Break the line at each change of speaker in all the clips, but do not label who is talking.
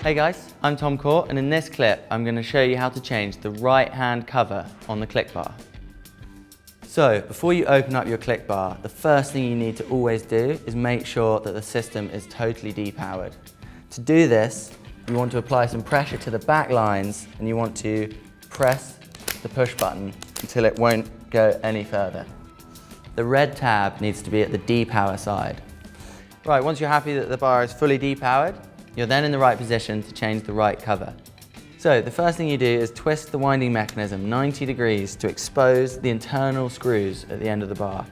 Hey guys, I'm Tom Court, and in this clip I'm going to show you how to change the right hand cover on the click bar. So before you open up your click bar, the first thing you need to always do is make sure that the system is totally depowered. To do this, you want to apply some pressure to the back lines and you want to press the push button until it won't go any further. The red tab needs to be at the depower side. Right, once you're happy that the bar is fully depowered, you're then in the right position to change the right cover. So the first thing you do is twist the winding mechanism 90 degrees to expose the internal screws at the end of the bar.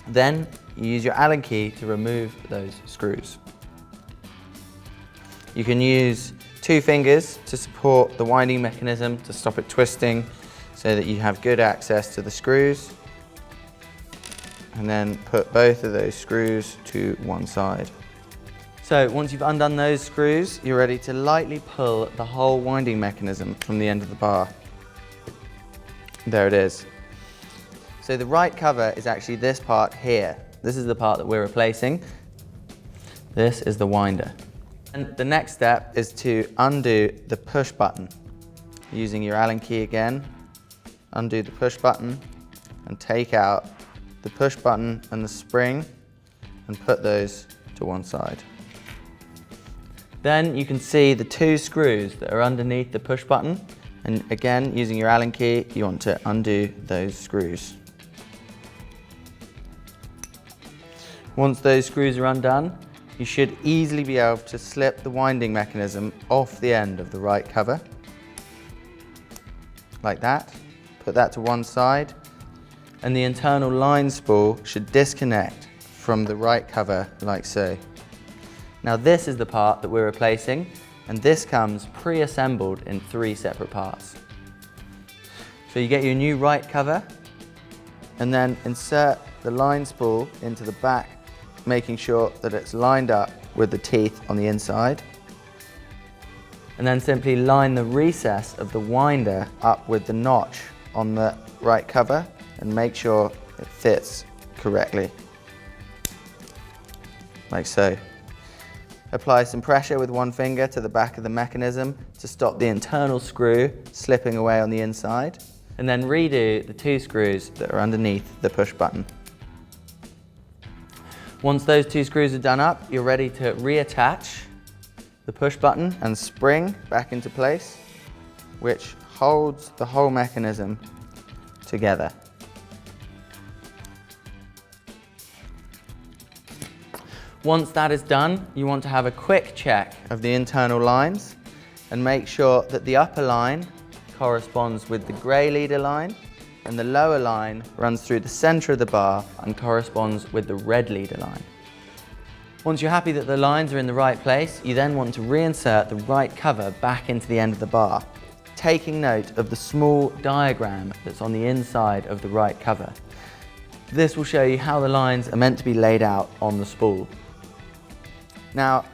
Then you use your Allen key to remove those screws. You can use 2 fingers to support the winding mechanism to stop it twisting so that you have good access to the screws. And then put both of those screws to one side. So once you've undone those screws, you're ready to lightly pull the whole winding mechanism from the end of the bar. There it is. So the right cover is actually this part here. This is the part that we're replacing. This is the winder. And the next step is to undo the push button. Using your Allen key again, undo the push button and take out the push button and the spring and put those to one side. Then you can see the 2 screws that are underneath the push button, and again, using your Allen key, you want to undo those screws. Once those screws are undone, you should easily be able to slip the winding mechanism off the end of the right cover, like that. Put that to one side, and the internal line spool should disconnect from the right cover like so. Now this is the part that we're replacing, and this comes pre-assembled in 3 separate parts. So you get your new right cover and then insert the line spool into the back, making sure that it's lined up with the teeth on the inside. And then simply line the recess of the winder up with the notch on the right cover and make sure it fits correctly, like so. Apply some pressure with one finger to the back of the mechanism to stop the internal screw slipping away on the inside, and then redo the 2 screws that are underneath the push button. Once those 2 screws are done up, you're ready to reattach the push button and spring back into place, which holds the whole mechanism together. Once that is done, you want to have a quick check of the internal lines and make sure that the upper line corresponds with the grey leader line and the lower line runs through the centre of the bar and corresponds with the red leader line. Once you're happy that the lines are in the right place, you then want to reinsert the right cover back into the end of the bar, taking note of the small diagram that's on the inside of the right cover. This will show you how the lines are meant to be laid out on the spool. Now,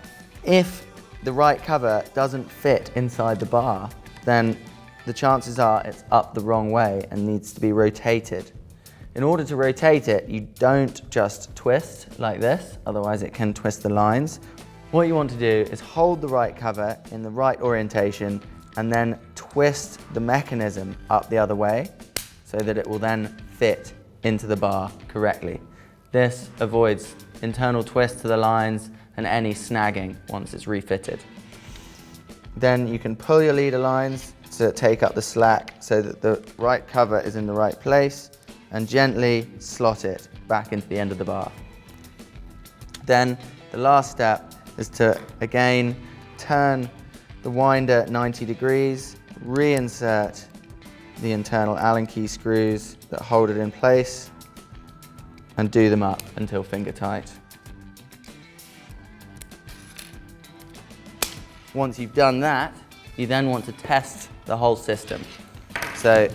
if the right cover doesn't fit inside the bar, then the chances are it's up the wrong way and needs to be rotated. In order to rotate it, you don't just twist like this, otherwise it can twist the lines. What you want to do is hold the right cover in the right orientation and then twist the mechanism up the other way so that it will then fit into the bar correctly. This avoids internal twists to the lines and any snagging once it's refitted. Then you can pull your leader lines to take up the slack so that the right cover is in the right place and gently slot it back into the end of the bar. Then the last step is to again turn the winder 90 degrees, reinsert the internal Allen key screws that hold it in place and do them up until finger tight. Once you've done that, you then want to test the whole system. So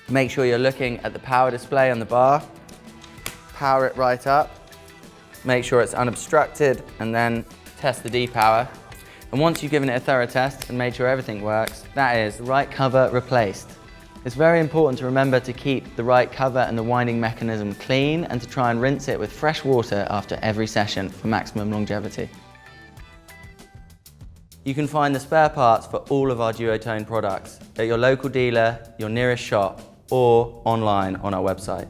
make sure you're looking at the power display on the bar, power it right up, make sure it's unobstructed, and then test the depower. And once you've given it a thorough test and made sure everything works, that is the right cover replaced. It's very important to remember to keep the right cover and the winding mechanism clean and to try and rinse it with fresh water after every session for maximum longevity. You can find the spare parts for all of our Duotone products at your local dealer, your nearest shop, or online on our website.